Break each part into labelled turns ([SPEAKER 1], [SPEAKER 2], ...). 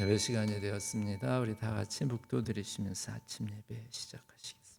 [SPEAKER 1] 예배 시간이 되었습니다. 우리 다 같이 묵도 드리시면서 아침 예배 시작하시겠습니다.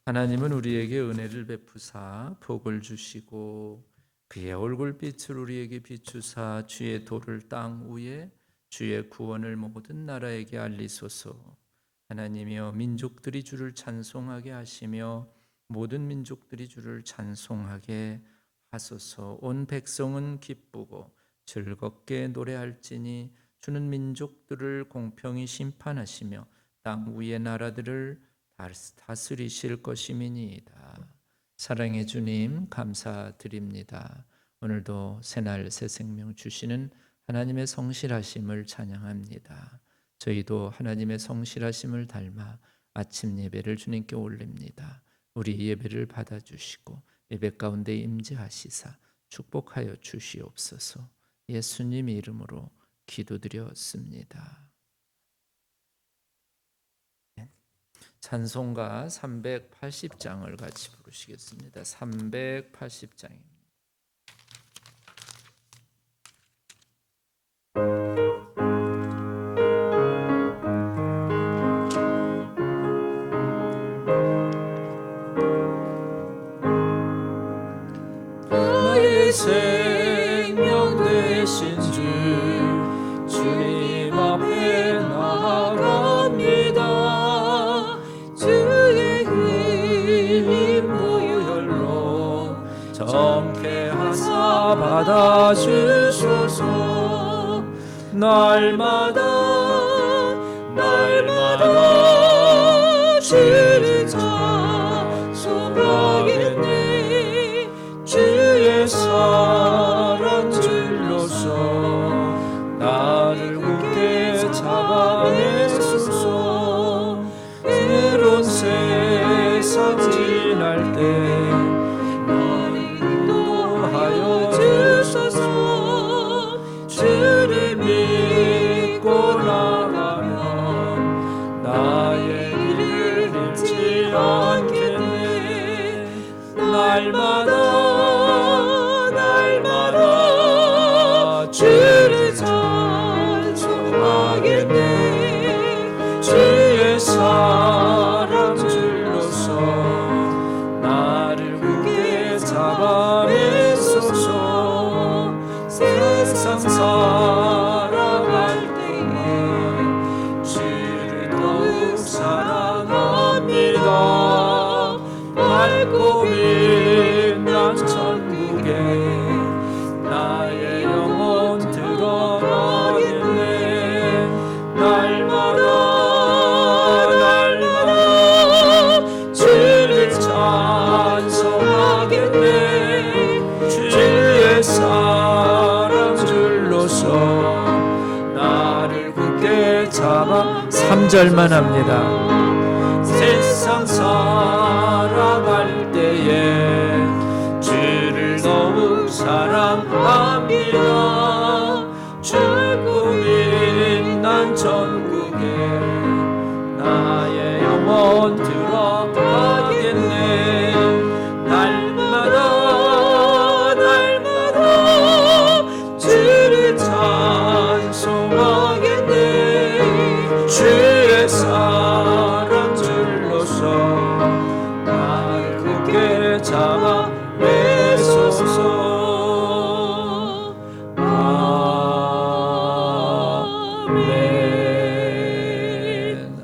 [SPEAKER 1] 하나님은 우리에게 은혜를 베푸사 복을 주시고 그의 얼굴빛을 우리에게 비추사 주의 도를 땅 위에 주의 구원을 모든 나라에게 알리소서. 하나님이여 민족들이 주를 찬송하게 하시며 모든 민족들이 주를 찬송하게 하소서. 온 백성은 기쁘고 즐겁게 노래할지니 주는 민족들을 공평히 심판하시며 땅 위의 나라들을 다스리실 것임이니이다. 사랑의 주님 감사드립니다. 오늘도 새날 새 생명 주시는 하나님의 성실하심을 찬양합니다. 저희도 하나님의 성실하심을 닮아 아침 예배를 주님께 올립니다. 우리 예배를 받아주시고 예배 가운데 임재하시사 축복하여 주시옵소서. 예수님 이름으로 기도드렸습니다. 찬송가 380장을 같이 부르시겠습니다. 380장입니다.
[SPEAKER 2] 나의 생명 되신 주 주님 앞에 나아갑니다. 주의 흘린 보혈로 정케 하사 받아주소서. 날마다 주를 찬송하겠네. 주의 사랑 줄로서 나를 굳게 잡아내소서. 새로운 세상 지날 때 나를 인도하여 주소서. 주를 믿고 나가면 나의 길을 잃지 않겠네. 날마다 주를 찬송하겠네. 주의 사랑 줄로서 나를 굳게 잡아내소서. 세상 살아갈 때에 주를 더욱 사랑합니다. 밝고 빛난 천국에 나의 영혼 들어가겠네. 날마다 주를 찬송하겠네. 주의 사랑 줄로서 나를 굳게 잡아
[SPEAKER 1] 3절만 합니다.
[SPEAKER 2] 세상 살아갈 때에 주를 더욱 사랑합니다. 주고 빛난 천국에 나의 영혼 들어가겠네. 날마다 주를 찬송하겠네. 주의 사랑 줄로서 나를 굳게 잡아내소서. 아멘.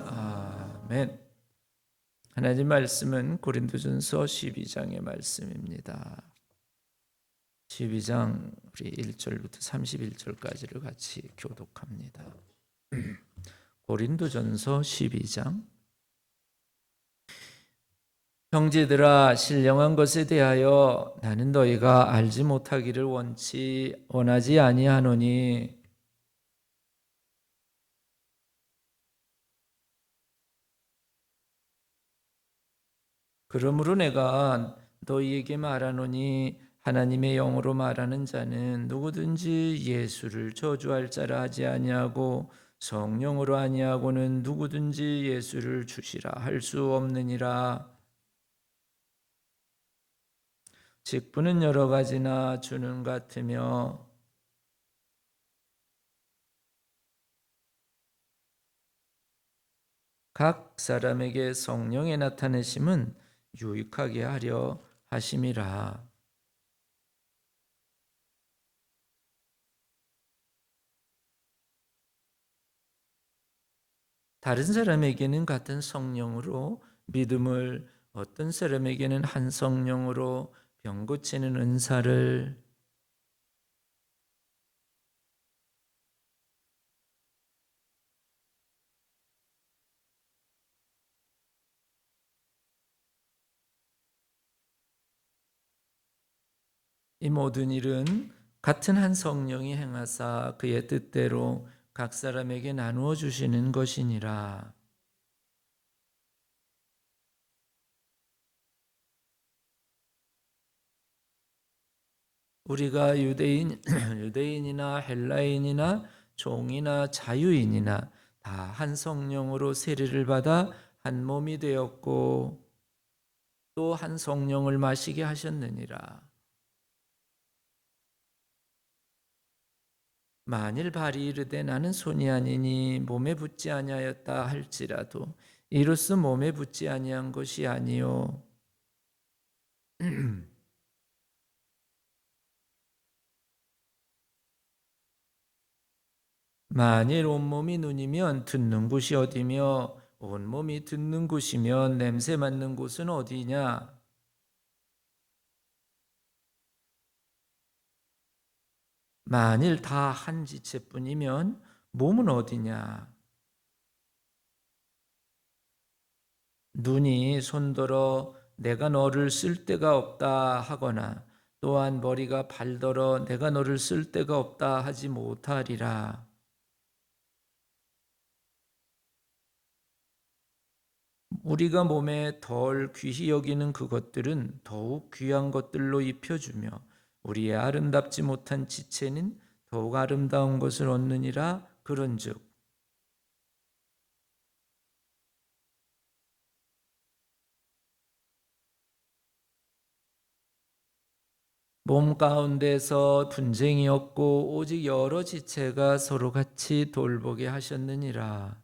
[SPEAKER 1] 아멘. 하나님 말씀은 고린도전서 12장의 말씀입니다. 12장 우리 1절부터 31절까지를 같이 교독합니다. 고린도전서 12장 형제들아, 신령한 것에 대하여 나는 너희가 알지 못하기를 원하지 아니하노니 그러므로 내가 너희에게 말하노니 하나님의 영으로 말하는 자는 누구든지 예수를 저주할 자라 하지 아니하고 성령으로 아니하고는 누구든지 예수를 주시라 할 수 없느니라. 직분은 여러 가지나 주는 같으며 각 사람에게 성령의 나타내심은 유익하게 하려 하심이라. 다른 사람에게는 같은 성령으로 믿음을, 어떤 사람에게는 한 성령으로 병 고치는 은사를, 이 모든 일은 같은 한 성령이 행하사 그의 뜻대로 각 사람에게 나누어 주시는 것이니라. 우리가 유대인이나 헬라인이나 종이나 자유인이나 다 한 성령으로 세례를 받아 한 몸이 되었고 또 한 성령을 마시게 하셨느니라. 만일 발이 이르되 나는 손이 아니니 몸에 붙지 아니하였다 할지라도 이로써 몸에 붙지 아니한 것이 아니요 만일 온몸이 눈이면 듣는 곳이 어디며 온몸이 듣는 곳이면 냄새 맡는 곳은 어디냐? 만일 다 한 지체뿐이면 몸은 어디냐? 눈이 손더러 내가 너를 쓸 데가 없다 하거나 또한 머리가 발더러 내가 너를 쓸 데가 없다 하지 못하리라. 우리가 몸에 덜 귀히 여기는 그것들은 더욱 귀한 것들로 입혀주며 우리의 아름답지 못한 지체는 더욱 아름다운 것을 얻느니라. 그런즉 몸 가운데서 분쟁이 없고 오직 여러 지체가 서로 같이 돌보게 하셨느니라.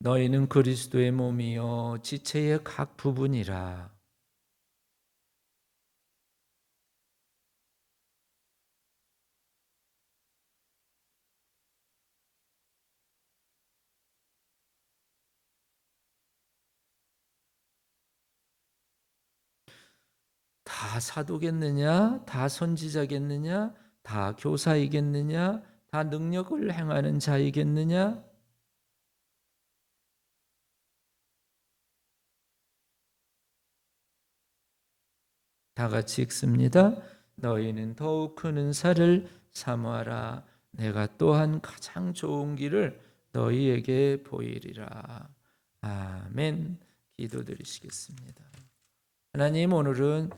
[SPEAKER 1] 너희는 그리스도의 몸이요 지체의 각 부분이라. 다 사도겠느냐? 다 선지자겠느냐? 다 교사이겠느냐? 다 능력을 행하는 자이겠느냐? 다 같이 읽습니다. 너희는 더욱 큰 은사를 사모하라. 내가 또한 가장 좋은 길을 너희에게 보이리라. 아멘. 기도드리시겠습니다. 하나님, 오늘은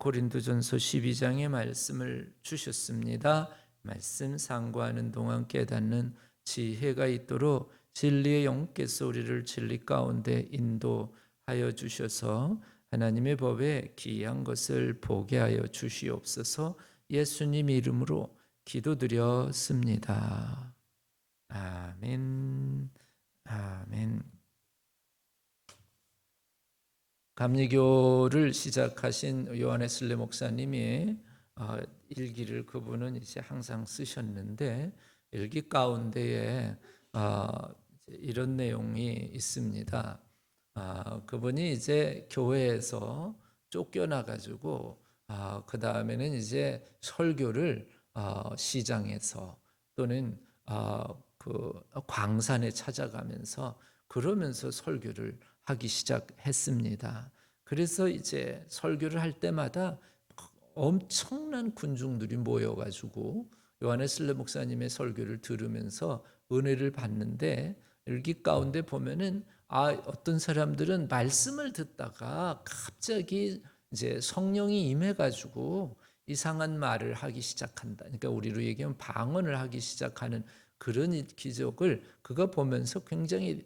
[SPEAKER 1] 고린도전서 12장의 말씀을 주셨습니다. 말씀 상고하는 동안 깨닫는 지혜가 있도록 진리의 영께서 우리를 진리 가운데 인도하여 주셔서 하나님의 법에 귀한 것을 보게 하여 주시옵소서. 예수님 이름으로 기도드렸습니다. 아멘. 아멘. 감리교를 시작하신 요한 웨슬리 목사님이 일기를 그분은 이제 항상 쓰셨는데 일기 가운데에 이런 내용이 있습니다. 그분이 이제 교회에서 쫓겨나 가지고 그 다음에는 이제 설교를 시장에서 또는 그 광산에 찾아가면서 그러면서 설교를 하기 시작했습니다. 그래서 이제 설교를 할 때마다 엄청난 군중들이 모여가지고 요한의 목사님의 설교를 들으면서 은혜를 받는데, 여기 가운데 보면은 어떤 사람들은 말씀을 듣다가 갑자기 이제 성령이 임해가지고 이상한 말을 하기 시작한다. 그러니까 우리로 얘기하면 방언을 하기 시작하는 그런 기적을 그가 보면서 굉장히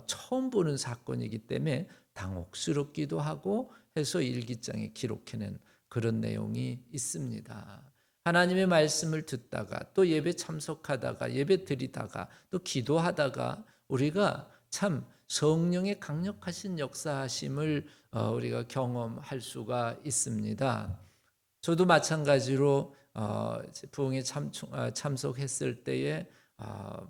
[SPEAKER 1] 처음 보는 사건이기 때문에 당혹스럽기도 하고 해서 일기장에 기록해낸 그런 내용이 있습니다. 하나님의 말씀을 듣다가 또 예배 참석하다가 예배 드리다가 또 기도하다가 우리가 참 성령의 강력하신 역사하심을 우리가 경험할 수가 있습니다. 저도 마찬가지로 부흥에 참석했을 때에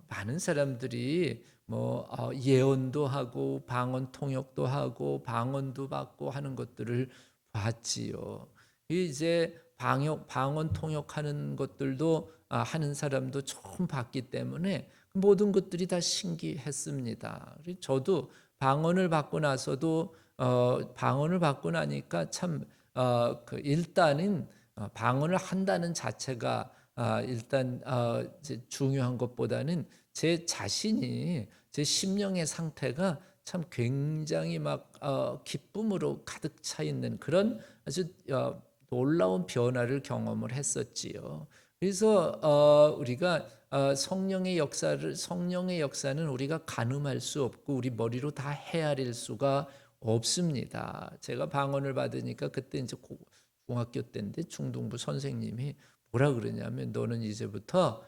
[SPEAKER 1] 많은 사람들이 뭐 예언도 하고 방언 통역도 하고 방언도 받고 하는 것들을 봤지요. 이제 방언 통역하는 것들도 하는 사람도 처음 봤기 때문에 모든 것들이 다 신기했습니다. 저도 방언을 받고 나서도 방언을 받고 나니까 참 일단은 방언을 한다는 자체가 일단 이제 중요한 것보다는 제 자신이 제 심령의 상태가 참 굉장히 막 기쁨으로 가득 차 있는 그런 아주 놀라운 변화를 경험을 했었지요. 그래서 우리가 성령의 역사는 우리가 가늠할 수 없고 우리 머리로 다 헤아릴 수가 없습니다. 제가 방언을 받으니까 그때 이제 중학교 때인데 중등부 선생님이 뭐라 그러냐면 너는 이제부터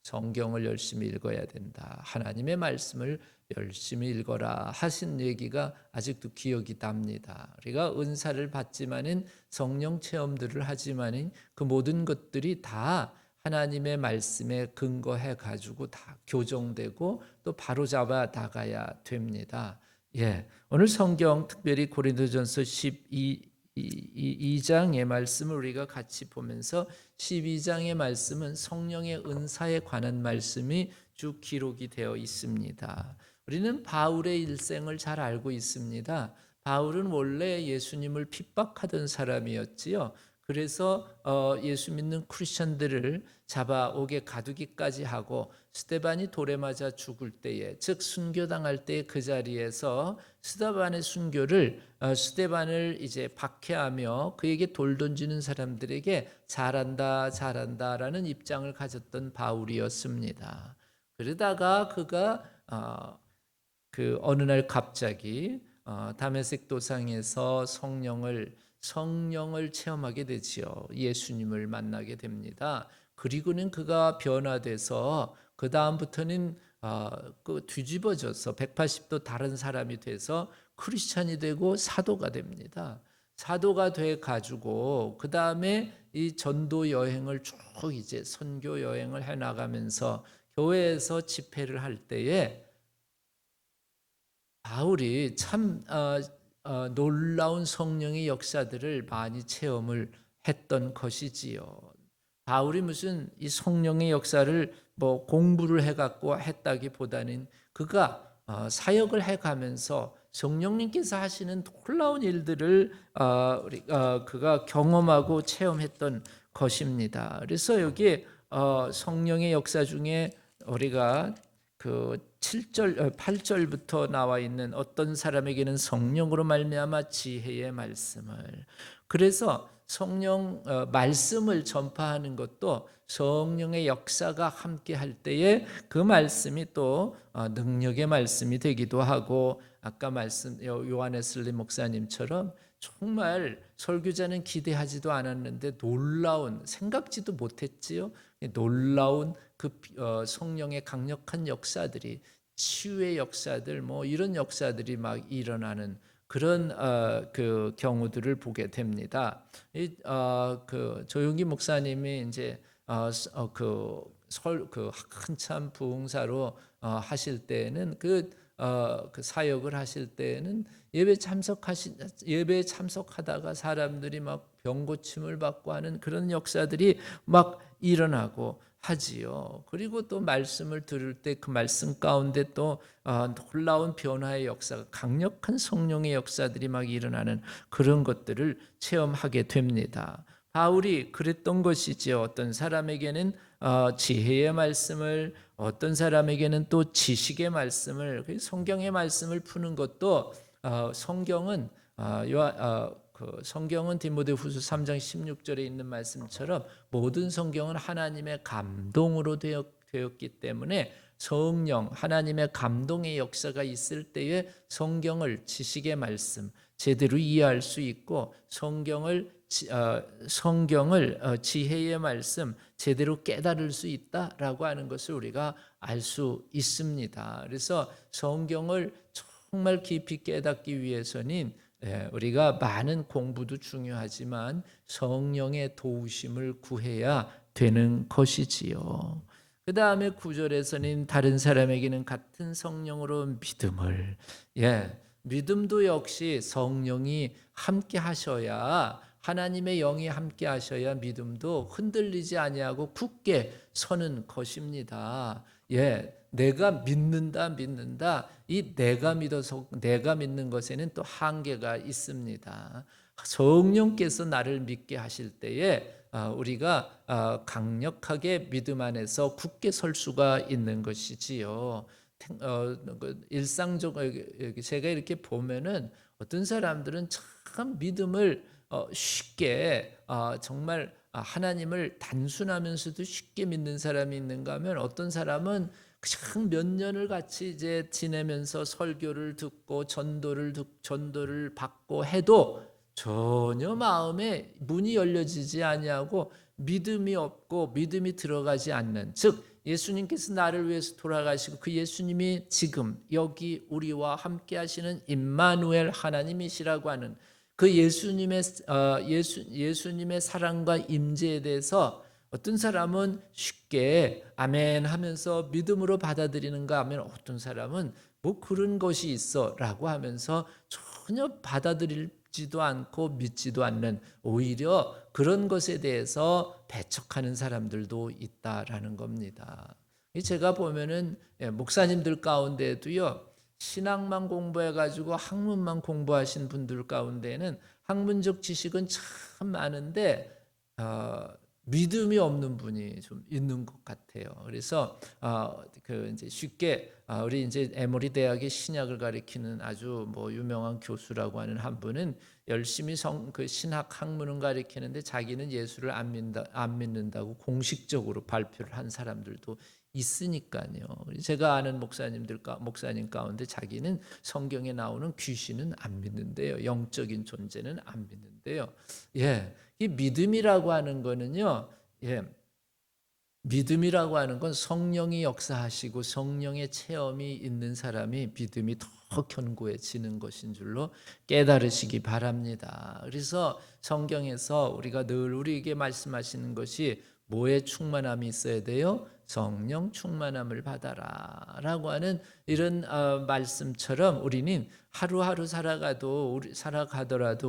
[SPEAKER 1] 성경을 열심히 읽어야 된다. 하나님의 말씀을 열심히 읽어라 하신 얘기가 아직도 기억이 납니다. 우리가 은사를 받지만은 성령 체험들을 하지만은 그 모든 것들이 다 하나님의 말씀에 근거해 가지고 다 교정되고 또 바로잡아 나가야 됩니다. 오늘 성경 특별히 고린도전서 12장의 말씀을 우리가 같이 보면서 12장의 말씀은 성령의 은사에 관한 말씀이 쭉 기록이 되어 있습니다. 우리는 바울의 일생을 잘 알고 있습니다. 바울은 원래 예수님을 핍박하던 사람이었지요. 그래서 예수 믿는 크리스천들을 잡아옥에 가두기까지 하고 스데반이 돌에 맞아 죽을 때에, 즉 순교당할 때 그 자리에서 스데반을 이제 박해하며 그에게 돌 던지는 사람들에게 잘한다 잘한다라는 입장을 가졌던 바울이었습니다. 그러다가 그가 그 어느 날 갑자기 다메섹 도상에서 성령을 체험하게 되지요. 예수님을 만나게 됩니다. 그리고는 그가 변화돼서 그 다음부터는 그 뒤집어져서 180도 다른 사람이 돼서 크리스찬이 되고 사도가 됩니다. 사도가 돼 가지고 그 다음에 이 전도 여행을 쭉 이제 선교 여행을 해 나가면서 교회에서 집회를 할 때에 바울이 참 놀라운 성령의 역사들을 많이 체험을 했던 것이지요. 바울이 무슨 이 성령의 역사를 뭐 공부를 해갖고 했다기보다는 그가 사역을 해가면서 성령님께서 하시는 놀라운 일들을 그가 경험하고 체험했던 것입니다. 그래서 여기 성령의 역사 중에 우리가 그 7절 8절부터 나와 있는 어떤 사람에게는 성령으로 말미암아 지혜의 말씀을, 그래서 성령 말씀을 전파하는 것도 성령의 역사가 함께 할 때에 그 말씀이 또 능력의 말씀이 되기도 하고, 아까 말씀 요한에슬리 목사님처럼 정말 설교자는 기대하지도 않았는데 놀라운, 생각지도 못했지요. 놀라운 그 성령의 강력한 역사들이, 치유의 역사들, 뭐 이런 역사들이 막 일어나는 그런 그 경우들을 보게 됩니다. 그 조용기 목사님이 이제 그 한참 부흥사로 하실 때는 그 그 사역을 하실 때에는 예배에 참석하다가 사람들이 막 병 고침을 받고 하는 그런 역사들이 막 일어나고 하지요. 그리고 또 말씀을 들을 때 그 말씀 가운데 또 놀라운 변화의 역사가, 강력한 성령의 역사들이 막 일어나는 그런 것들을 체험하게 됩니다. 바울이 그랬던 것이지요. 어떤 사람에게는 지혜의 말씀을, 어떤 사람에게는 또 지식의 말씀을, 성경의 말씀을 푸는 것도 성경은 성경은 디모데후서 3장 16절에 있는 말씀처럼 모든 성경은 하나님의 감동으로 되었기 때문에 성령, 하나님의 감동의 역사가 있을 때에 성경을, 지식의 말씀 제대로 이해할 수 있고, 성경을 지혜의 말씀 제대로 깨달을 수 있다라고 하는 것을 우리가 알 수 있습니다. 그래서 성경을 정말 깊이 깨닫기 위해서는 우리가 많은 공부도 중요하지만 성령의 도우심을 구해야 되는 것이지요. 그 다음에 9절에서는 다른 사람에게는 같은 성령으로 믿음을, 믿음도 역시 성령이 함께 하셔야, 하나님의 영이 함께 하셔야 믿음도 흔들리지 아니하고 굳게 서는 것입니다. 내가 믿는다. 이 내가 믿어서, 내가 믿는 것에는 또 한계가 있습니다. 성령께서 나를 믿게 하실 때에 우리가 강력하게 믿음 안에서 굳게 설 수가 있는 것이지요. 일상적으로 제가 이렇게 보면은 어떤 사람들은 참 믿음을 쉽게, 정말 하나님을 단순하면서도 쉽게 믿는 사람이 있는가 하면, 어떤 사람은 그냥 몇 년을 같이 이제 지내면서 설교를 듣고 전도를 받고 해도 전혀 마음에 문이 열려지지 아니하고 믿음이 없고 믿음이 들어가지 않는, 즉 예수님께서 나를 위해서 돌아가시고 그 예수님이 지금 여기 우리와 함께 하시는 임마누엘 하나님이시라고 하는 그 예수님의 사랑과 임재에 대해서 어떤 사람은 쉽게 아멘 하면서 믿음으로 받아들이는가 하면, 어떤 사람은 뭐 그런 것이 있어 라고 하면서 전혀 받아들이지도 않고 믿지도 않는, 오히려 그런 것에 대해서 배척하는 사람들도 있다라는 겁니다. 제가 보면은 목사님들 가운데도요, 신학만 공부해가지고 학문만 공부하신 분들 가운데는 학문적 지식은 참 많은데 믿음이 없는 분이 좀 있는 것 같아요. 그래서 그 이제 쉽게 우리 이제 에모리 대학의 신약을 가리키는 아주 뭐 유명한 교수라고 하는 한 분은 열심히 그 신학 학문을 가리키는데 자기는 예수를 안 믿는다고 공식적으로 발표를 한 사람들도 있으니까요. 제가 아는 목사님 가운데 자기는 성경에 나오는 귀신은 안 믿는데요, 영적인 존재는 안 믿는데요. 이 믿음이라고 하는 거는요, 믿음이라고 하는 건 성령이 역사하시고 성령의 체험이 있는 사람이 믿음이 더 견고해지는 것인 줄로 깨달으시기 바랍니다. 그래서 성경에서 우리가 늘 우리에게 말씀하시는 것이 뭐에 충만함이 있어야 돼요? 성령 충만함을 받아라 라고 하는 이런 말씀처럼, 우리는 하루하루 살아가더라도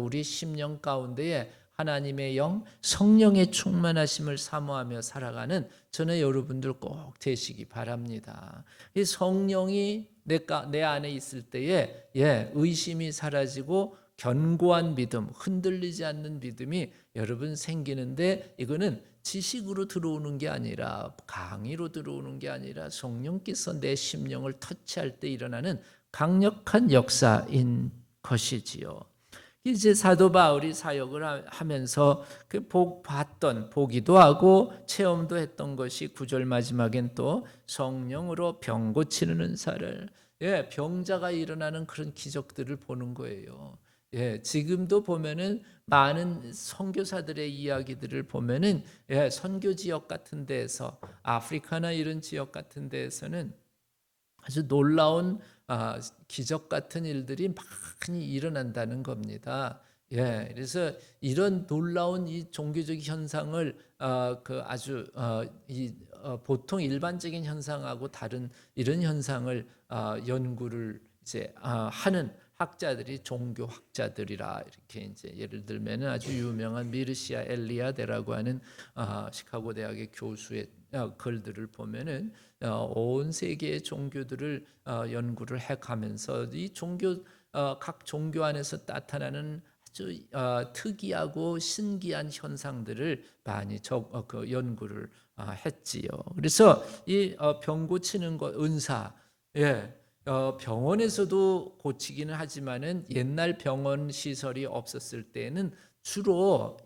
[SPEAKER 1] 우리 심령 가운데에 하나님의 영, 성령의 충만하심을 사모하며 살아가는 저는 여러분들 꼭 되시기 바랍니다. 이 성령이 내 안에 있을 때에 의심이 사라지고 견고한 믿음, 흔들리지 않는 믿음이 여러분 생기는데, 이거는 지식으로 들어오는 게 아니라, 강의로 들어오는 게 아니라 성령께서 내 심령을 터치할 때 일어나는 강력한 역사인 것이지요. 이제 사도 바울이 사역을 하면서 그 보기도 하고 체험도 했던 것이 9절 마지막엔 또 성령으로 병 고치는 은사를, 병자가 일어나는 그런 기적들을 보는 거예요. 지금도 보면은 많은 선교사들의 이야기들을 보면은 선교 지역 같은 데에서, 아프리카나 이런 지역 같은 데에서는 아주 놀라운 기적 같은 일들이 많이 일어난다는 겁니다. 그래서 이런 놀라운 이 종교적 현상을 그 아주 보통 일반적인 현상하고 다른 이런 현상을 연구를 이제 하는 학자들이 종교학자들이라 이렇게 이제 예를 들면은 아주 유명한 미르시아 엘리아데라고 하는 시카고 대학의 교수의 글들을 보면은 온 세계의 종교들을 연구를 해가면서 이 종교 각 종교 안에서 나타나는 아주 특이하고 신기한 현상들을 많이 그 연구를 했지요. 그래서 이 병 고치는 것 은사, 병원에서도 고치기는 하지만은 옛날 병원 시설이 없었을 때는 주로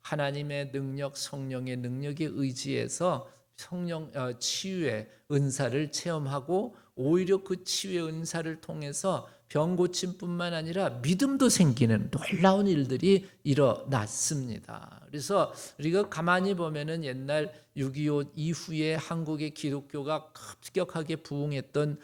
[SPEAKER 1] 하나님의 능력, 성령의 능력에 의지해서 성령 치유의 은사를 체험하고 오히려 그 치유의 은사를 통해서 병 고침뿐만 아니라 믿음도 생기는 놀라운 일들이 일어났습니다. 그래서 우리가 가만히 보면은 옛날 6.25 이후에 한국의 기독교가 급격하게 부흥했던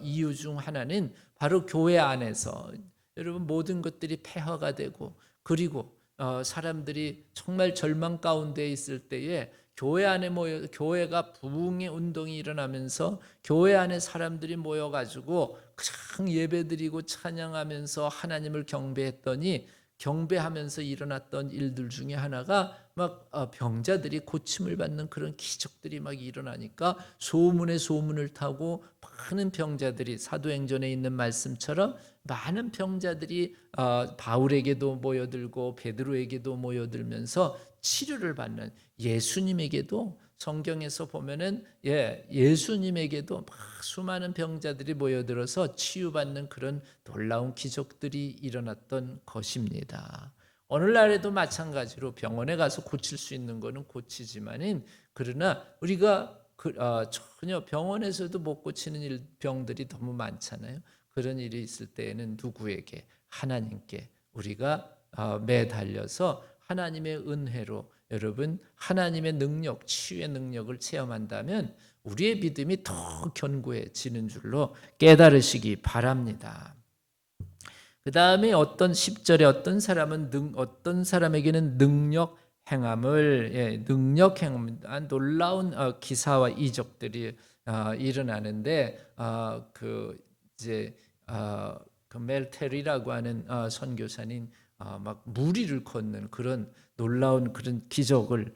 [SPEAKER 1] 이유 중 하나는 바로 교회 안에서 여러분 모든 것들이 폐허가 되고 그리고 사람들이 정말 절망 가운데 있을 때에 교회 안에 모여 교회가 부흥의 운동이 일어나면서 교회 안에 사람들이 모여가지고 그냥 예배드리고 찬양하면서 하나님을 경배했더니 경배하면서 일어났던 일들 중에 하나가 막 병자들이 고침을 받는 그런 기적들이 막 일어나니까 소문에 소문을 타고 많은 병자들이 사도행전에 있는 말씀처럼 많은 병자들이 바울에게도 모여들고 베드로에게도 모여들면서 치료를 받는 예수님에게도 성경에서 보면은 예수님에게도 막 수많은 병자들이 모여들어서 치유받는 그런 놀라운 기적들이 일어났던 것입니다. 오늘날에도 마찬가지로 병원에 가서 고칠 수 있는 거는 고치지만은 그러나 우리가 전혀 병원에서도 못 고치는 병들이 너무 많잖아요. 그런 일이 있을 때에는 누구에게? 하나님께 우리가 매달려서 하나님의 은혜로 여러분 하나님의 능력, 치유의 능력을 체험한다면 우리의 믿음이 더 견고해지는 줄로 깨달으시기 바랍니다. 그 다음에 어떤 10절에 어떤 사람에게는 능력 행함을 능력 행함 놀라운 기사와 이적들이 일어나는데 그 이제 그 멜테리라고 하는 선교사님 막 무리를 걷는 그런 놀라운 그런 기적을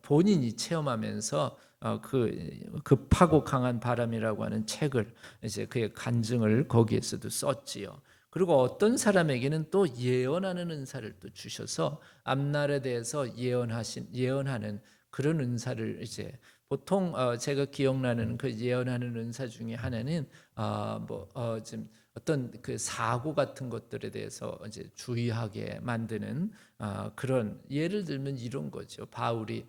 [SPEAKER 1] 본인이 체험하면서 그 급하고 강한 바람이라고 하는 책을 이제 그의 간증을 거기에서도 썼지요. 그리고 어떤 사람에게는 또 예언하는 은사를 또 주셔서 앞날에 대해서 예언하는 그런 은사를 이제 보통 제가 기억나는 그 예언하는 은사 중에 하나는 좀 어떤 그 사고 같은 것들에 대해서 이제 주의하게 만드는 그런 예를 들면 이런 거죠. 바울이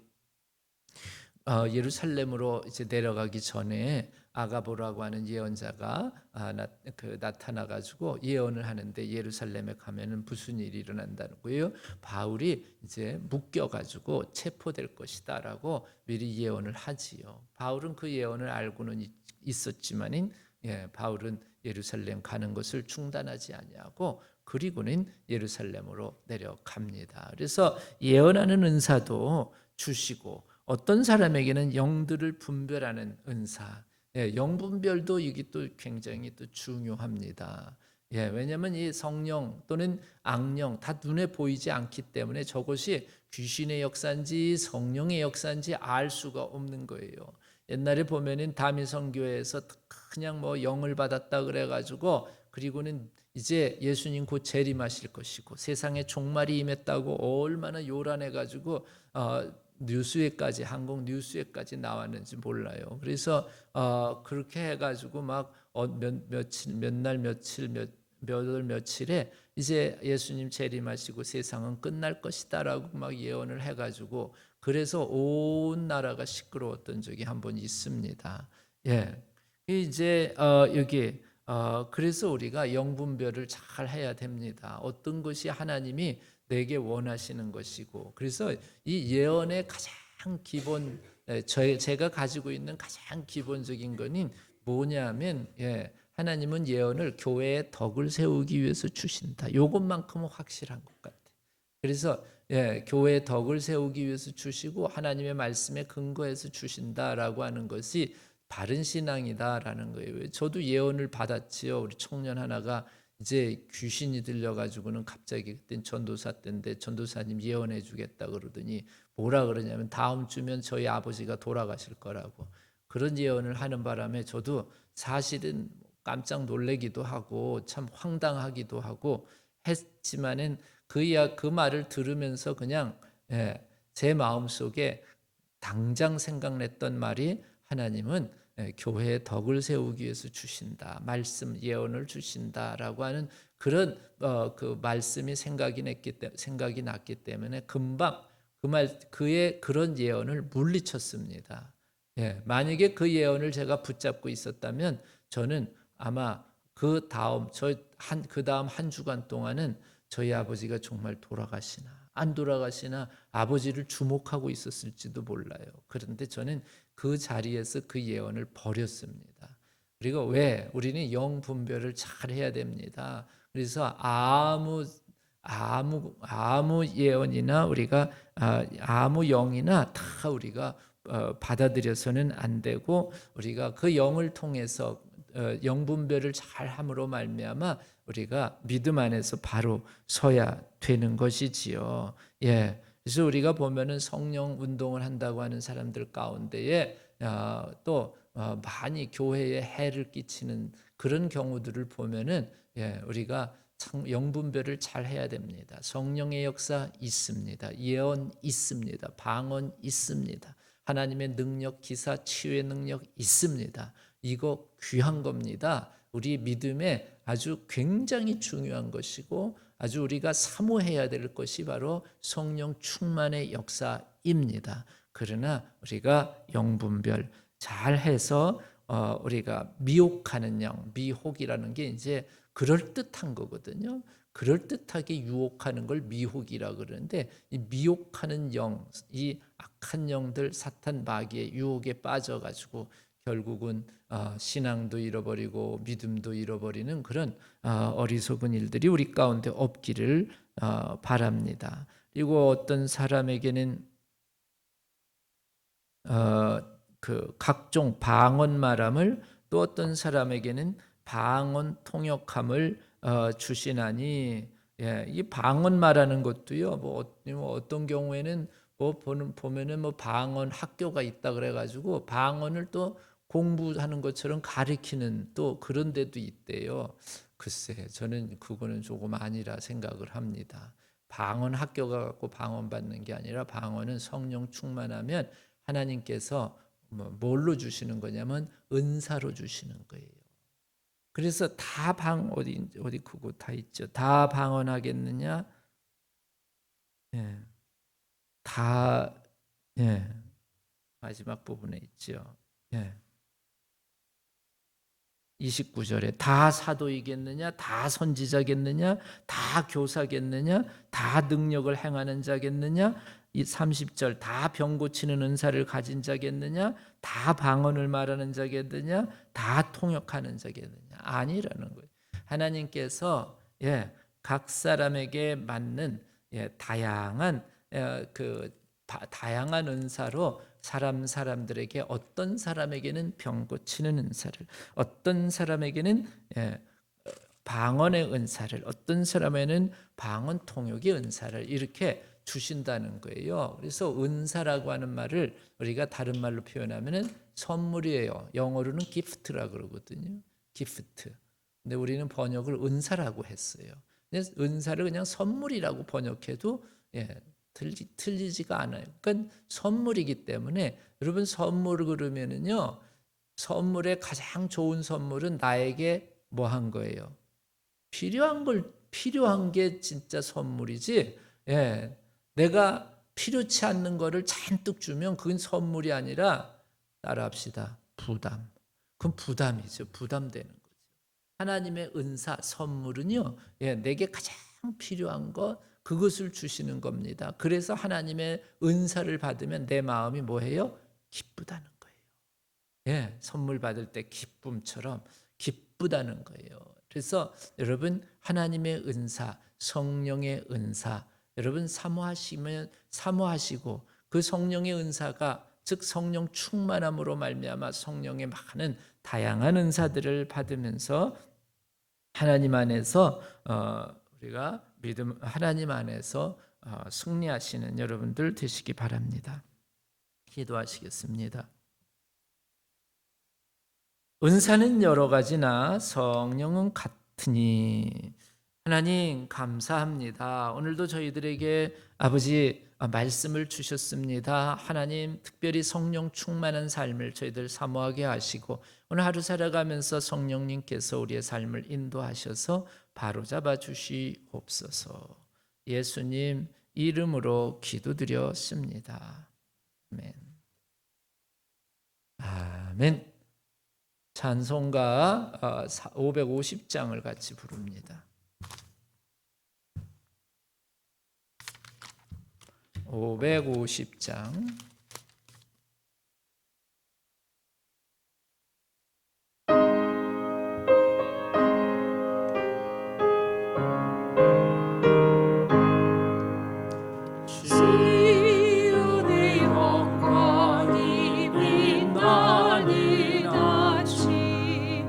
[SPEAKER 1] 예루살렘으로 이제 내려가기 전에 아가보라고 하는 예언자가 나타나 가지고 예언을 하는데 예루살렘에 가면은 무슨 일이 일어난다는 거예요. 바울이 이제 묶여 가지고 체포될 것이다라고 미리 예언을 하지요. 바울은 그 예언을 알고는 있었지만은 바울은 예루살렘 가는 것을 중단하지 아니하고 그리고는 예루살렘으로 내려갑니다. 그래서 예언하는 은사도 주시고 어떤 사람에게는 영들을 분별하는 은사, 영분별도 이게 또 굉장히 또 중요합니다. 왜냐하면 이 성령 또는 악령 다 눈에 보이지 않기 때문에 저것이 귀신의 역사인지 성령의 역사인지 알 수가 없는 거예요. 옛날에 보면은 다미성교회에서 그냥 뭐 영을 받았다 그래가지고 그리고는 이제 예수님 곧 재림하실 것이고 세상에 종말이 임했다고 얼마나 요란해가지고 뉴스에까지 한국 뉴스에까지 나왔는지 몰라요. 그래서 그렇게 해가지고 막 몇월 며칠에 이제 예수님 재림하시고 세상은 끝날 것이다라고 막 예언을 해가지고 그래서 온 나라가 시끄러웠던 적이 한 번 있습니다. 이제 여기 그래서 우리가 영분별을 잘 해야 됩니다. 어떤 것이 하나님이 내게 원하시는 것이고 그래서 이 예언의 가장 기본 제가 가지고 있는 가장 기본적인 거는 뭐냐면 하나님은 예언을 교회의 덕을 세우기 위해서 주신다. 요것만큼은 확실한 것 같아요. 그래서 교회의 덕을 세우기 위해서 주시고 하나님의 말씀에 근거해서 주신다라고 하는 것이 바른 신앙이다라는 거예요. 저도 예언을 받았지요. 우리 청년 하나가 이제 귀신이 들려가지고는 갑자기 그땐 전도사 때인데 전도사님 예언해 주겠다 그러더니 뭐라 그러냐면 다음 주면 저희 아버지가 돌아가실 거라고 그런 예언을 하는 바람에 저도 사실은 깜짝 놀래기도 하고 참 황당하기도 하고 했지만은 그 말을 들으면서 그냥 제 마음속에 당장 생각났던 말이 하나님은 교회의 덕을 세우기 위해서 주신다. 말씀 예언을 주신다라고 하는 그런 그 말씀이 생각이 났기 때문에 금방 그의 그런 예언을 물리쳤습니다. 만약에 그 예언을 제가 붙잡고 있었다면 저는 아마 그 다음 한 주간 동안은 저희 아버지가 정말 돌아가시나 안 돌아가시나 아버지를 주목하고 있었을지도 몰라요. 그런데 저는 그 자리에서 그 예언을 버렸습니다. 그리고 왜 우리는 영 분별을 잘 해야 됩니다. 그래서 아무 예언이나 우리가 아무 영이나 다 우리가 받아들여서는 안 되고 우리가 그 영을 통해서 영분별을 잘 함으로 말미암아 우리가 믿음 안에서 바로 서야 되는 것이지요. 그래서 우리가 보면은 성령 운동을 한다고 하는 사람들 가운데에 또 많이 교회에 해를 끼치는 그런 경우들을 보면은 우리가 영분별을 잘 해야 됩니다. 성령의 역사 있습니다. 예언 있습니다. 방언 있습니다. 하나님의 능력, 기사, 치유의 능력 있습니다. 이거 귀한 겁니다. 우리 믿음에 아주 굉장히 중요한 것이고 아주 우리가 사모해야 될 것이 바로 성령 충만의 역사입니다. 그러나 우리가 영분별 잘해서 우리가 미혹하는 영, 미혹이라는 게 이제 그럴듯한 거거든요. 그럴듯하게 유혹하는 걸 미혹이라 그러는데 이 미혹하는 영, 이 악한 영들 사탄 마귀의 유혹에 빠져가지고 결국은 신앙도 잃어버리고 믿음도 잃어버리는 그런 어리석은 일들이 우리 가운데 없기를 바랍니다. 그리고 어떤 사람에게는 그 각종 방언 말함을 또 어떤 사람에게는 방언 통역함을 주시나니 이 방언 말하는 것도요. 뭐 어떤 경우에는 보면은 뭐 방언 학교가 있다 그래가지고 방언을 또 공부하는 것처럼 가르치는 또 그런 데도 있대요. 글쎄, 저는 그거는 조금 아니라 생각을 합니다. 방언 학교가 갖고 방언 받는 게 아니라 방언은 성령 충만하면 하나님께서 뭘로 주시는 거냐면 은사로 주시는 거예요. 그래서 다 어디 그거 다 있죠. 다 방언하겠느냐? 다 마지막 부분에 있죠. 29절에 다 사도이겠느냐? 다 선지자겠느냐? 다 교사겠느냐? 다 능력을 행하는 자겠느냐? 이 30절 다 병 고치는 은사를 가진 자겠느냐? 다 방언을 말하는 자겠느냐? 다 통역하는 자겠느냐? 아니라는 거예요. 하나님께서 각 사람에게 맞는 다양한 다양한 은사로 사람들에게 어떤 사람에게는 병 고치는 은사를, 어떤 사람에게는 방언의 은사를, 어떤 사람에게는 방언 통역의 은사를 이렇게 주신다는 거예요. 그래서 은사라고 하는 말을 우리가 다른 말로 표현하면은 선물이에요. 영어로는 기프트라 그러거든요. 기프트. 근데 우리는 번역을 은사라고 했어요. 근데 은사를 그냥 선물이라고 번역해도 틀리지가 않아요. 그러니까 선물이기 때문에 여러분 선물을 그러면은요. 선물의 가장 좋은 선물은 나에게 뭐 한 거예요? 필요한 게 진짜 선물이지. 내가 필요치 않는 거를 잔뜩 주면 그건 선물이 아니라 따라합시다. 부담. 그건 부담이죠. 부담되는 거죠. 하나님의 은사, 선물은요. 내게 가장 필요한 것 그것을 주시는 겁니다. 그래서 하나님의 은사를 받으면 내 마음이 뭐해요? 기쁘다는 거예요. 선물 받을 때 기쁨처럼 기쁘다는 거예요. 그래서 여러분 하나님의 은사, 성령의 은사 여러분 사모하시면 사모하시고 그 성령의 은사가 즉 성령 충만함으로 말미암아 성령의 많은 다양한 은사들을 받으면서 하나님 안에서 우리가 믿음 하나님 안에서 승리하시는 여러분들 되시기 바랍니다. 기도하시겠습니다. 은사는 여러 가지나 성령은 같으니 하나님 감사합니다. 오늘도 저희들에게 아버지 말씀을 주셨습니다. 하나님 특별히 성령 충만한 삶을 저희들 사모하게 하시고 오늘 하루 살아가면서 성령님께서 우리의 삶을 인도하셔서 바로잡아 주시옵소서. 예수님 이름으로 기도드렸습니다. 아멘. 아멘. 찬송가 550장을 같이 부릅니다. 550장.
[SPEAKER 2] 시온의 영광이 빛나는 아침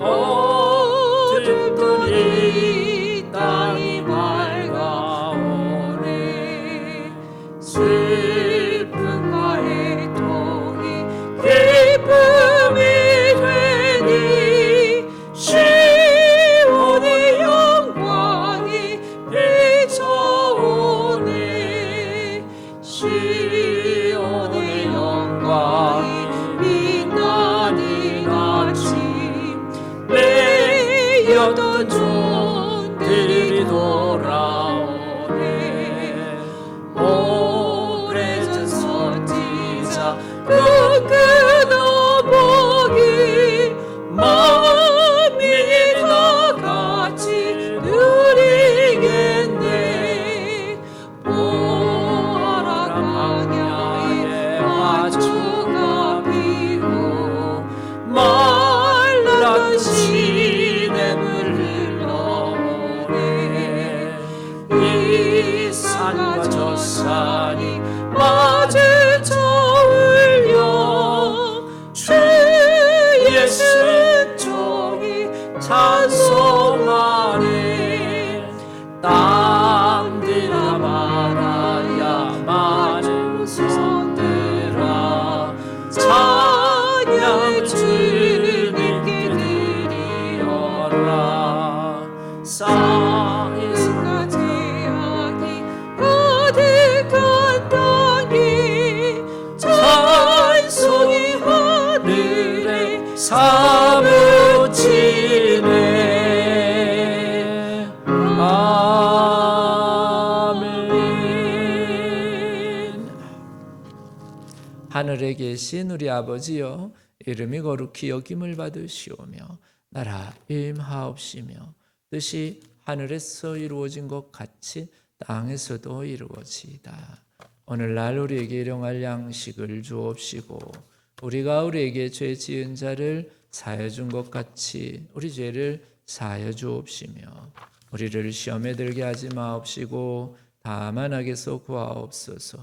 [SPEAKER 2] 어둡던 이 땅이 밝아오네 슬픔과 애통이 기쁨이 되니 시온의 영광이 비춰오네 시온의 영광이 빛나는 아침 매였던 종들이 돌아오네 오래전 선지자 그 너머기 마음이 다 같이 누리겠네 보아라 광야에 화초가 피고 말랐던 시냇물 흘러오네 이 산과 저 산이 마주쳐 울려 주 예수 종이 찬송하네 땅들아 바다야 많은 손들아 찬양을 주님께 드리어라 사이가 제약이 가득한 땅이 찬송이 하늘에 사무치네 아멘.
[SPEAKER 1] 하늘에 계신 우리 아버지여 이름이 거룩히 여김을 받으시오며 나라 임하옵시며 뜻이 하늘에서 이루어진 것 같이 땅에서도 이루어지이다. 오늘날 우리에게 일용할 양식을 주옵시고 우리가 우리에게 죄 지은 자를 사하여 준 것 같이 우리 죄를 사하여 주옵시며 우리를 시험에 들게 하지 마옵시고 다만 악에서 구하옵소서.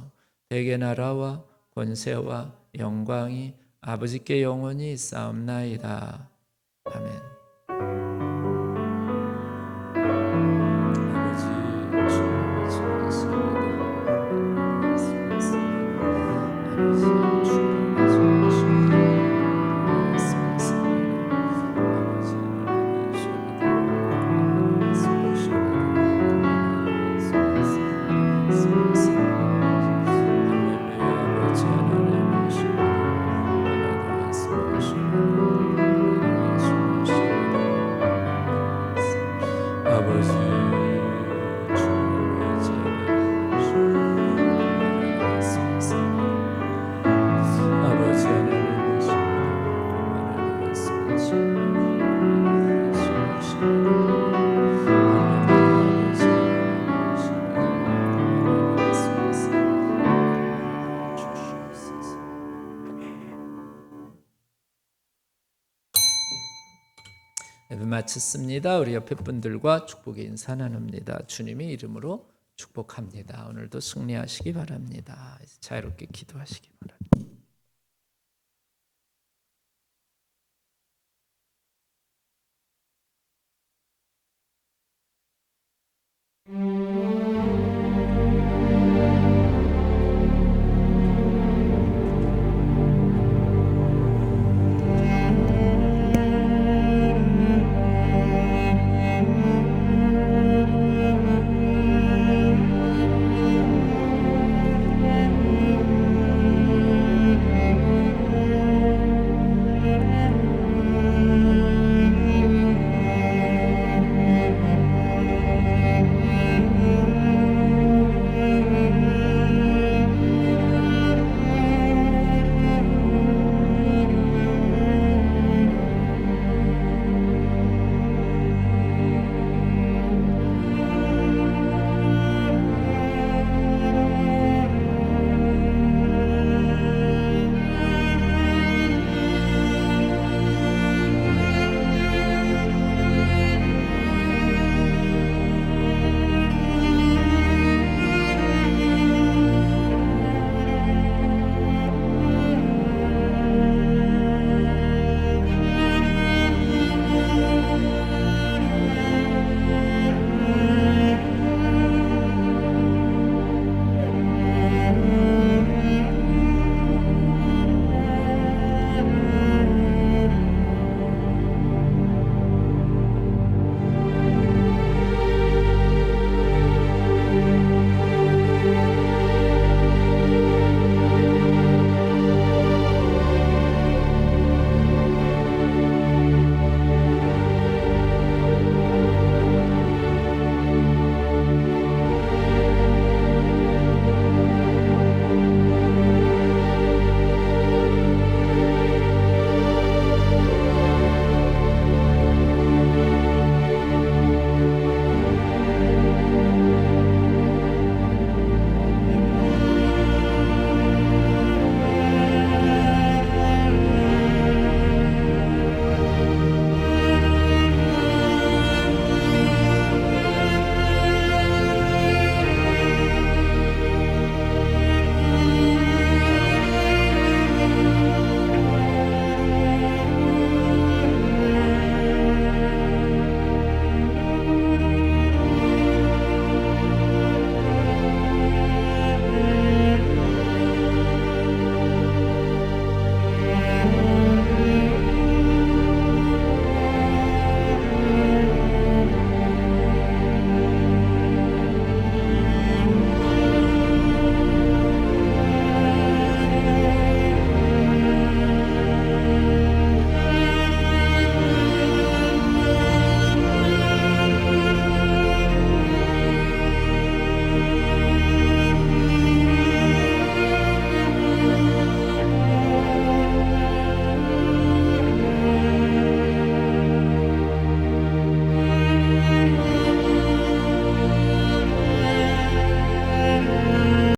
[SPEAKER 1] 대개 나라와 권세와 영광이 아버지께 영원히 있사옵나이다. 아멘. 아버지 주님의 마쳤습니다. 우리 옆에 분들과 축복의 인사 나눕니다. 주님의 이름으로 축복합니다. 오늘도 승리하시기 바랍니다. 자유롭게 기도하시기 바랍니다.